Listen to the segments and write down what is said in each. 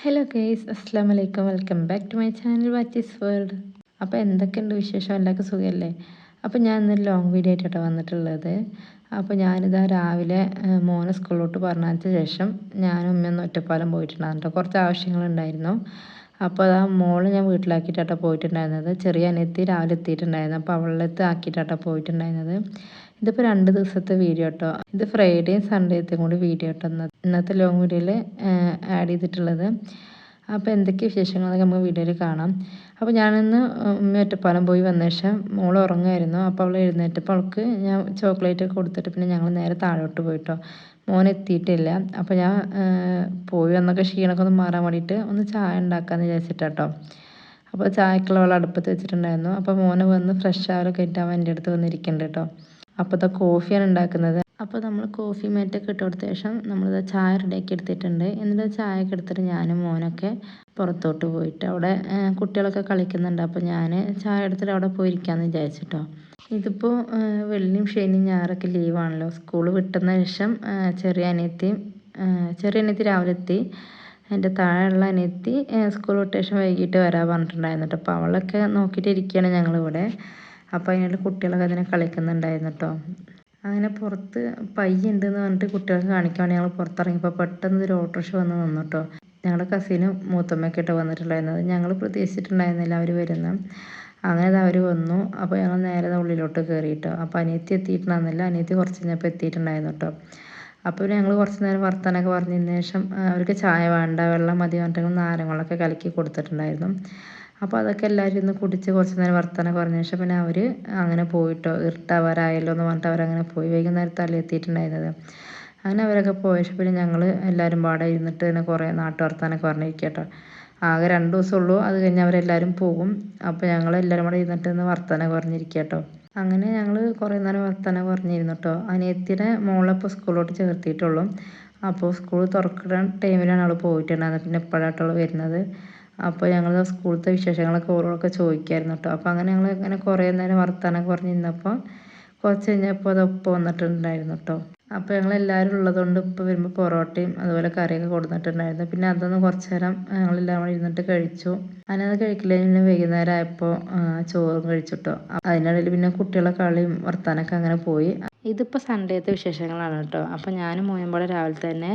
Hello guys, അസ്സാം വലൈക്കും. Welcome back to my channel watches world. അപ്പോൾ എന്തൊക്കെയുണ്ട് വിശേഷം? എല്ലാവർക്കും സുഖമല്ലേ? അപ്പോൾ ഞാൻ ഇന്നൊരു ലോങ് വീഡിയോ ആയിട്ടാണ് വന്നിട്ടുള്ളത്. അപ്പോൾ ഞാനിതാ രാവിലെ മോനെ സ്കൂളിലോട്ട് പറഞ്ഞയച്ച ശേഷം ഞാനും ഉമ്മയൊന്ന് ഒറ്റപ്പാലം പോയിട്ടുണ്ടായിരുന്നു. കുറച്ച് ആവശ്യങ്ങളുണ്ടായിരുന്നു. അപ്പോൾ ആ മോള് ഞാൻ വീട്ടിലാക്കിയിട്ടാണ് പോയിട്ടുണ്ടായിരുന്നത്. ചെറിയ അനിയത്തി രാവിലെ എത്തിയിട്ടുണ്ടായിരുന്നു. അപ്പോൾ അവളത്ത് ആക്കിയിട്ടാണ് പോയിട്ടുണ്ടായിരുന്നത്. ഇതിപ്പോൾ 2 ദിവസത്തെ വീഡിയോ കേട്ടോ. ഇത് ഫ്രൈഡേയും സൺഡേയും കൂടി വീഡിയോ കേട്ടോ ഇന്നത്തെ ലോങ് വീഡിയോയിൽ ആഡ് ചെയ്തിട്ടുള്ളത്. അപ്പോൾ എന്തൊക്കെ വിശേഷങ്ങളൊക്കെ നമുക്ക് വീഡിയോയിൽ കാണാം. അപ്പോൾ ഞാനിന്ന് ഉമ്മ ഒറ്റപ്പാലം പോയി വന്ന ശേഷം മോൾ ഉറങ്ങുമായിരുന്നു. അപ്പോൾ അവൾ എഴുന്നേറ്റപ്പോൾ അവൾക്ക് ഞാൻ ചോക്ലേറ്റ് ഒക്കെ കൊടുത്തിട്ട് പിന്നെ ഞങ്ങൾ നേരെ താഴോട്ട് പോയിട്ടോ. മോൻ എത്തിയിട്ടില്ല. അപ്പോൾ ഞാൻ പോയി വന്നൊക്കെ ക്ഷീണമൊക്കെ ഒന്ന് മാറാൻ വേണ്ടിയിട്ട് ഒന്ന് ചായ ഉണ്ടാക്കാമെന്ന് വിചാരിച്ചിട്ടാട്ടോ. അപ്പോൾ ചായക്കുള്ള വെള്ളം അടുപ്പത്ത് വെച്ചിട്ടുണ്ടായിരുന്നു. അപ്പോൾ മോനെ വന്ന് ഫ്രഷ് ആവലൊക്കെ ആയിട്ട് അവൻ എൻ്റെ അടുത്ത് വന്നിരിക്കുന്നുണ്ട് കേട്ടോ. അപ്പോൾ ഇതാ കോഫിയാണ് ഉണ്ടാക്കുന്നത്. അപ്പോൾ നമ്മൾ കോഫി മേറ്റൊക്കെ ഇട്ട് കൊടുത്ത ശേഷം നമ്മളിത് ചായ റെഡിയാക്കി എടുത്തിട്ടുണ്ട്. എന്നിട്ട് ചായ ഒക്കെ എടുത്തിട്ട് ഞാനും മോനൊക്കെ പുറത്തോട്ട് പോയിട്ട് അവിടെ കുട്ടികളൊക്കെ കളിക്കുന്നുണ്ട്. അപ്പോൾ ഞാൻ ചായ എടുത്തിട്ട് അവിടെ പോയിരിക്കാമെന്ന് വിചാരിച്ചിട്ടോ. ഇതിപ്പോൾ വെള്ളിയും ശനിയും ഞായറൊക്കെ ലീവാണല്ലോ. സ്കൂൾ വിട്ടുന്ന ശേഷം ചെറിയ അനിയത്തി രാവിലെ എത്തി. എൻ്റെ താഴെയുള്ള അനിയത്തി സ്കൂൾ വിട്ട ശേഷം വൈകിട്ട് വരാൻ പറഞ്ഞിട്ടുണ്ടായിരുന്നു കേട്ടോ. അപ്പോൾ അവളൊക്കെ നോക്കിയിട്ട് ഇരിക്കുകയാണ് ഞങ്ങളിവിടെ. അപ്പോൾ അതിനുള്ള കുട്ടികളൊക്കെ അതിനെ കളിക്കുന്നുണ്ടായിരുന്നു കേട്ടോ. അങ്ങനെ പുറത്ത് പയ്യുണ്ടെന്ന് പറഞ്ഞിട്ട് കുട്ടികൾക്ക് കാണിക്കാൻ വേണ്ടി ഞങ്ങൾ പുറത്തിറങ്ങിയപ്പോൾ പെട്ടെന്ന് ഒരു ഓട്ടോറിക്ഷ വന്ന് നിന്നു കേട്ടോ. ഞങ്ങളുടെ കസിനും മൂത്തമ്മയൊക്കെ ഇട്ട് വന്നിട്ടുണ്ടായിരുന്നത്. ഞങ്ങൾ പ്രതീക്ഷിച്ചിട്ടുണ്ടായിരുന്നില്ല അവർ വരുന്നത്. അങ്ങനെ അവർ വന്നു. അപ്പോൾ ഞങ്ങൾ നേരെ ഉള്ളിലോട്ട് കയറിയിട്ടോ. അപ്പോൾ അനിയത്തി എത്തിയിട്ടുണ്ടായിരുന്നില്ല. അനിയത്തി കുറച്ച് കഴിഞ്ഞപ്പോൾ എത്തിയിട്ടുണ്ടായിരുന്നു കേട്ടോ. അപ്പോൾ ഞങ്ങൾ കുറച്ച് നേരം വർത്താനൊക്കെ പറഞ്ഞതിന് ശേഷം അവർക്ക് ചായ വേണ്ട, വെള്ളം മതി പറഞ്ഞിട്ട് നാരങ്ങളൊക്കെ കലക്കി കൊടുത്തിട്ടുണ്ടായിരുന്നു. അപ്പോൾ അതൊക്കെ എല്ലാവരും ഇന്ന് കുടിച്ച് കുറച്ച് നേരം വർത്താനൊക്കെ പറഞ്ഞ ശേഷം പിന്നെ അവർ അങ്ങനെ പോയിട്ടോ. ഇരുട്ടാവാറായല്ലോ എന്ന് പറഞ്ഞിട്ട് അവരങ്ങനെ പോയി. വൈകുന്നേരത്തല്ലേ എത്തിയിട്ടുണ്ടായിരുന്നത്. അങ്ങനെ അവരൊക്കെ പോയ ശേഷം പിന്നെ ഞങ്ങൾ എല്ലാവരും പാടെ ഇരുന്നിട്ട് പിന്നെ കുറേ നാട്ടു വർത്താനൊക്കെ പറഞ്ഞിരിക്കുക കേട്ടോ. ആകെ 2 ദിവസമുള്ളൂ, അത് കഴിഞ്ഞ് അവരെല്ലാവരും പോകും. അപ്പോൾ ഞങ്ങളെല്ലാവരും കൂടെ ഇരുന്നിട്ട് ഇന്ന് വർത്താനൊക്കെ പറഞ്ഞിരിക്കുക കേട്ടോ. അങ്ങനെ ഞങ്ങൾ കുറേ നേരം വർത്താനൊക്കെ പറഞ്ഞിരുന്നു കേട്ടോ. അനിയത്തിയുടെ മോളെ ഇപ്പോൾ സ്കൂളിലോട്ട് ചേർത്തിയിട്ടുള്ളൂ. അപ്പോൾ സ്കൂൾ തുറക്കുന്ന ടൈമിലാണ് അവൾ പോയിട്ടുണ്ടായിരുന്നത്. പിന്നെ എപ്പോഴാട്ടോ അവൾ വരുന്നത്. അപ്പോൾ ഞങ്ങൾ സ്കൂളത്തെ വിശേഷങ്ങളൊക്കെ ഓരോക്കെ ചോദിക്കുമായിരുന്നു കേട്ടോ. അപ്പോൾ അങ്ങനെ ഞങ്ങൾ ഇങ്ങനെ കുറേ നേരം വർത്താനൊക്കെ പറഞ്ഞിരുന്നപ്പോൾ കുറച്ച് കഴിഞ്ഞപ്പോൾ അത് ഉപ്പ വന്നിട്ടുണ്ടായിരുന്നു കേട്ടോ. അപ്പോൾ ഞങ്ങളെല്ലാവരും ഉള്ളതുകൊണ്ട് ഇപ്പോൾ വരുമ്പോൾ പൊറോട്ടയും അതുപോലെ കറിയൊക്കെ കൊടുത്തിട്ടുണ്ടായിരുന്നു. പിന്നെ അതൊന്ന് കുറച്ച് നേരം ഞങ്ങളെല്ലാവരും കൂടി ഇരുന്നിട്ട് കഴിച്ചു. അതിനത് കഴിക്കില്ല. പിന്നെ വൈകുന്നേരം ആയപ്പോൾ ചോറും കഴിച്ചു കേട്ടോ. അതിനിടയിൽ പിന്നെ കുട്ടികളെ കളിയും വർത്താനൊക്കെ അങ്ങനെ പോയി. ഇതിപ്പോൾ സൺഡേത്തെ വിശേഷങ്ങളാണ് കേട്ടോ. അപ്പോൾ ഞാനും മോനും കൂടെ രാവിലെ തന്നെ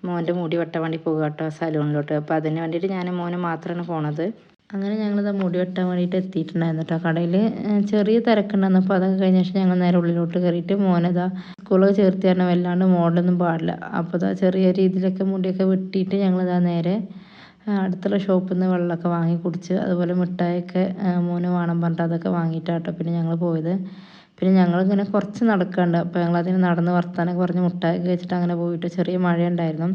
മോൻ്റെ മുടി വെട്ടാൻ വേണ്ടി പോകുക കേട്ടോ, സലൂണിലോട്ട്. അപ്പോൾ അതിന് വേണ്ടിയിട്ട് ഞാനും മോനും മാത്രമാണ് പോണത്. അങ്ങനെ ഞങ്ങളിത് മുടി വെട്ടാൻ വേണ്ടിയിട്ട് എത്തിയിട്ടുണ്ടായിരുന്നു കേട്ടോ. കടയിൽ ചെറിയ തിരക്കുണ്ടായിരുന്നു. അപ്പോൾ അതൊക്കെ കഴിഞ്ഞ ശേഷം ഞങ്ങൾ നേരെ ഉള്ളിലോട്ട് കയറിയിട്ട് മോനതാ സ്കൂളൊക്കെ ചേർത്തി കാരണം വല്ലാണ്ട് മോഡലൊന്നും പാടില്ല. അപ്പോൾ ഇതാ ചെറിയ രീതിയിലൊക്കെ മുടിയൊക്കെ വെട്ടിയിട്ട് ഞങ്ങളിതാ നേരെ അടുത്തുള്ള ഷോപ്പിൽ നിന്ന് വെള്ളമൊക്കെ വാങ്ങി കുടിച്ച് അതുപോലെ മിഠായിയൊക്കെ മോന് വേണം പറഞ്ഞിട്ട് അതൊക്കെ വാങ്ങിയിട്ടാട്ടോ പിന്നെ ഞങ്ങൾ പോയത്. പിന്നെ ഞങ്ങളിങ്ങനെ കുറച്ച് നടക്കാണ്ട്. അപ്പോൾ ഞങ്ങളതിന് നടന്ന് വർത്താനൊക്കെ പറഞ്ഞ് മുട്ടായൊക്കെ കഴിച്ചിട്ട് അങ്ങനെ പോയിട്ട് ചെറിയ മഴയുണ്ടായിരുന്നു.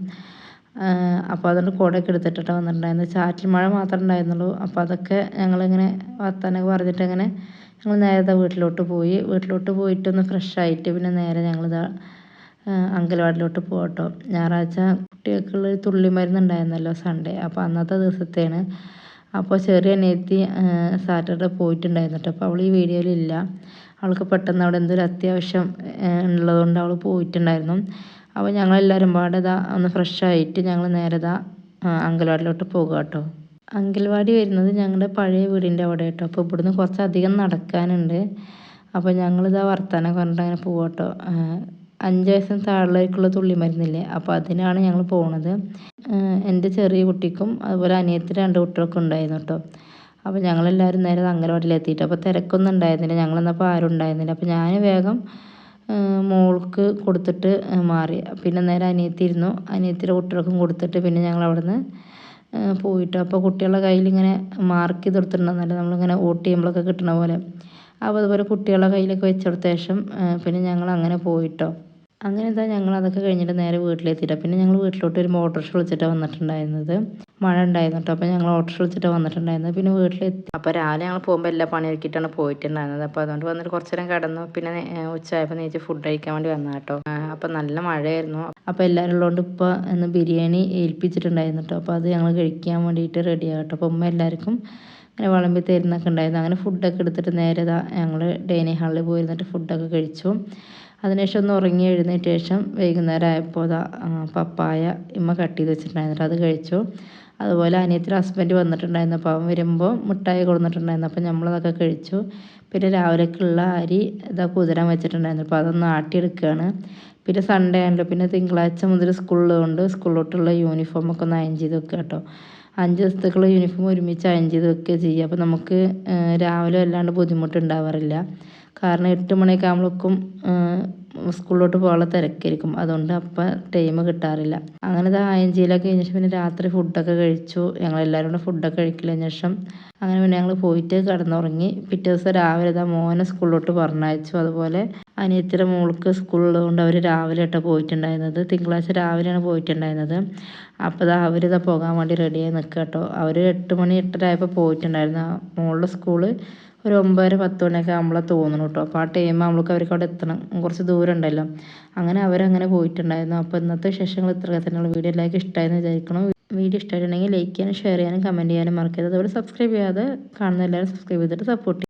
അപ്പോൾ അതുകൊണ്ട് കുടയൊക്കെ എടുത്തിട്ടിട്ട് വന്നിട്ടുണ്ടായിരുന്നു. ചാറ്റൽ മഴ മാത്രമേ ഉണ്ടായിരുന്നുള്ളൂ. അപ്പോൾ അതൊക്കെ ഞങ്ങളിങ്ങനെ വർത്താനൊക്കെ പറഞ്ഞിട്ട് അങ്ങനെ ഞങ്ങൾ നേരെ വീട്ടിലോട്ട് പോയി. വീട്ടിലോട്ട് പോയിട്ടൊന്ന് ഫ്രഷ് ആയിട്ട് പിന്നെ നേരെ ഞങ്ങളിതാ അങ്കലവാടിയിലോട്ട് പോകട്ടോ. ഞായറാഴ്ച കുട്ടികൾക്കുള്ളൊരു തുള്ളി മരുന്നുണ്ടായിരുന്നല്ലോ സൺഡേ. അപ്പോൾ അന്നത്തെ ദിവസത്തെയാണ്. അപ്പോൾ ചെറിയ അനിയത്തി സാറ്റർഡേ പോയിട്ടുണ്ടായിരുന്നു കേട്ടോ. അപ്പോൾ അവൾ ഈ വീഡിയോയിലില്ല. അവൾക്ക് പെട്ടെന്ന് അവിടെ എന്തൊരു അത്യാവശ്യം ഉള്ളതുകൊണ്ട് അവൾ പോയിട്ടുണ്ടായിരുന്നു. അപ്പോൾ ഞങ്ങളെല്ലാവരും പാടെ ഒന്ന് ഫ്രഷ് ആയിട്ട് ഞങ്ങൾ നേരെ അങ്കലവാടിയിലോട്ട് പോകുക കേട്ടോ. അങ്കലവാടി വരുന്നത് ഞങ്ങളുടെ പഴയ വീടിൻ്റെ അവിടെ കേട്ടോ. അപ്പോൾ ഇവിടുന്ന് കുറച്ചധികം നടക്കാനുണ്ട്. അപ്പോൾ ഞങ്ങളിതാ വർത്താനം പറഞ്ഞിട്ട് അങ്ങനെ പോകാം കേട്ടോ. 5 വയസ്സിന് താഴേക്കുള്ള തുള്ളി മരുന്നില്ലേ, അപ്പോൾ അതിനാണ് ഞങ്ങൾ പോണത്. എൻ്റെ ചെറിയ കുട്ടിക്കും അതുപോലെ അനിയത്തി 2 കുട്ടികൾക്കും ഉണ്ടായിരുന്നു കേട്ടോ. അപ്പോൾ ഞങ്ങളെല്ലാവരും നേരെ അങ്കലവാടിയിൽ എത്തിയിട്ട് അപ്പോൾ തിരക്കൊന്നും ഉണ്ടായിരുന്നില്ല. ഞങ്ങളെന്നപ്പോൾ ആരും ഉണ്ടായിരുന്നില്ല. അപ്പോൾ ഞാൻ വേഗം മോൾക്ക് കൊടുത്തിട്ട് മാറി. പിന്നെ നേരെ അനിയത്തി ഇരുന്നു. അനിയത്തിയുടെ കുട്ടികൾക്കും കൊടുത്തിട്ട് പിന്നെ ഞങ്ങൾ അവിടുന്ന് പോയിട്ട് അപ്പോൾ കുട്ടികളുടെ കയ്യിലിങ്ങനെ മാർക്ക് ചെയ്ത് കൊടുത്തിട്ടുണ്ടെന്നല്ല നമ്മളിങ്ങനെ വോട്ട് ചെയ്യുമ്പോഴൊക്കെ കിട്ടണ പോലെ. അപ്പോൾ അതുപോലെ കുട്ടികളുടെ കയ്യിലൊക്കെ വെച്ചെടുത്ത ശേഷം പിന്നെ ഞങ്ങൾ അങ്ങനെ പോയിട്ടോ. അങ്ങനെ ഞങ്ങൾ അതൊക്കെ കഴിഞ്ഞിട്ട് നേരെ വീട്ടിലെത്തിയിട്ട് പിന്നെ ഞങ്ങൾ വീട്ടിലോട്ട് ഒരു ഓട്ടോറിക്ഷ വിളിച്ചിട്ടാണ് വന്നിട്ടുണ്ടായിരുന്നത്. മഴ ഉണ്ടായിരുന്നു കേട്ടോ. അപ്പോൾ ഞങ്ങൾ ഓട്ടോറിക്ഷ വിളിച്ചിട്ടാണ് വന്നിട്ടുണ്ടായിരുന്നത്. പിന്നെ വീട്ടിലെത്തി. അപ്പോൾ രാവിലെ ഞങ്ങൾ പോകുമ്പോൾ എല്ലാ പണി ഒരുക്കിയിട്ടാണ് പോയിട്ടുണ്ടായിരുന്നത്. അപ്പോൾ അതുകൊണ്ട് വന്നിട്ട് കുറച്ച് നേരം കിടന്നു. പിന്നെ ഉച്ചയായപ്പോൾ നീച്ച് ഫുഡ് കഴിക്കാൻ വേണ്ടി വന്നാൽ കേട്ടോ. അപ്പോൾ നല്ല മഴയായിരുന്നു. അപ്പോൾ എല്ലാവരും ഉള്ളതുകൊണ്ട് ഇപ്പോൾ ഇന്ന് ബിരിയാണി ഏൽപ്പിച്ചിട്ടുണ്ടായിരുന്നു കേട്ടോ. അപ്പോൾ അത് ഞങ്ങൾ കഴിക്കാൻ വേണ്ടിയിട്ട് റെഡിയാകും കേട്ടോ. അപ്പോൾ ഉമ്മ എല്ലാവർക്കും അങ്ങനെ വിളമ്പി തരുന്നൊക്കെ ഉണ്ടായിരുന്നു. അങ്ങനെ ഫുഡൊക്കെ എടുത്തിട്ട് നേരെ ഞങ്ങൾ ഡൈനിങ് ഹാളിൽ പോയിരുന്നിട്ട് ഫുഡൊക്കെ കഴിച്ചു. അതിനുശേഷം ഒന്ന് ഉറങ്ങി എഴുന്നേറ്റ ശേഷം വൈകുന്നേരം ആയപ്പോൾ പപ്പായ ഇമ്മ കട്ട് ചെയ്ത് വെച്ചിട്ടുണ്ടായിരുന്നു. അത് കഴിച്ചു. അതുപോലെ അനിയത്തിയുടെ ഹസ്ബൻഡ് വന്നിട്ടുണ്ടായിരുന്നു. അപ്പോൾ അവൻ വരുമ്പോൾ മിഠായി കൊടുത്തിട്ടുണ്ടായിരുന്നു. അപ്പോൾ നമ്മളതൊക്കെ കഴിച്ചു. പിന്നെ രാവിലേക്കുള്ള അരി ഇതാ കുതിരാൻ വെച്ചിട്ടുണ്ടായിരുന്നു. അപ്പോൾ അതൊന്ന് ആട്ടിയെടുക്കുകയാണ്. പിന്നെ സൺഡേ ആണല്ലോ, പിന്നെ തിങ്കളാഴ്ച മുതൽ സ്കൂളിലുകൊണ്ട് സ്കൂളിലോട്ടുള്ള യൂണിഫോമൊക്കെ ഒന്ന് അയൺ ചെയ്ത് വെക്കുക കേട്ടോ. 5 ദിവസത്തേക്കുള്ള യൂണിഫോം ഒരുമിച്ച് അയൺ ചെയ്ത് വെക്കുക ചെയ്യുക. അപ്പോൾ നമുക്ക് രാവിലെ വല്ലാണ്ട് ബുദ്ധിമുട്ടുണ്ടാവാറില്ല. കാരണം 8 മണിയൊക്കെ ആകുമ്പോഴേക്കും സ്കൂളിലോട്ട് പോകാനുള്ള തിരക്കായിരിക്കും. അതുകൊണ്ട് അപ്പം ടൈം കിട്ടാറില്ല. അങ്ങനെ ഇത് അയൺ ചെയ്യലൊക്കെ കഴിഞ്ഞ ശേഷം പിന്നെ രാത്രി ഫുഡൊക്കെ കഴിച്ചു. ഞങ്ങളെല്ലാവരും കൂടെ ഫുഡൊക്കെ കഴിക്കലതിന് ശേഷം അങ്ങനെ പിന്നെ ഞങ്ങൾ പോയിട്ട് കിടന്നുറങ്ങി. പിറ്റേ ദിവസം രാവിലെ ഇതാ മോനെ സ്കൂളിലോട്ട് പറഞ്ഞയച്ചു. അതുപോലെ അനിയത്തിയുടെ മോൾക്ക് സ്കൂളുള്ളതുകൊണ്ട് അവർ രാവിലെ ആയിട്ടാണ് പോയിട്ടുണ്ടായിരുന്നത്. തിങ്കളാഴ്ച രാവിലെയാണ് പോയിട്ടുണ്ടായിരുന്നത്. അപ്പോൾ ഇതാ അവരിതാ പോകാൻ വേണ്ടി റെഡിയായി നിൽക്കുക കേട്ടോ. അവർ 8 മണി 8:30 ആയപ്പോൾ പോയിട്ടുണ്ടായിരുന്നു. മോളുടെ സ്കൂള് ഒരു 9:30 10 മണിയൊക്കെ ആകുമ്പോഴാണ് തോന്നുന്നു കേട്ടോ. അപ്പോൾ ആ ടൈം ആകുമ്പോഴേക്കും അവർക്ക് അവിടെ എത്തണം, കുറച്ച് ദൂരം ഉണ്ടല്ലോ. അങ്ങനെ അവരങ്ങനെ പോയിട്ടുണ്ടായിരുന്നു. അപ്പോൾ ഇന്നത്തെ വിശേഷങ്ങൾ ഇത്രയൊക്കെ തന്നെയുള്ള. വീഡിയോ എല്ലാവർക്കും ഇഷ്ടമായെന്ന് വിചാരിക്കണം. വീഡിയോ ഇഷ്ടമായിട്ടുണ്ടെങ്കിൽ ലൈക്ക് ചെയ്യാനും ഷെയർ ചെയ്യാനും കമൻറ്റ് ചെയ്യാനും മറക്കരുത്. അതുപോലെ സബ്സ്ക്രൈബ് ചെയ്യാതെ കാണുന്ന എല്ലാവരും സബ്സ്ക്രൈബ് ചെയ്തിട്ട് സപ്പോർട്ട് ചെയ്യും.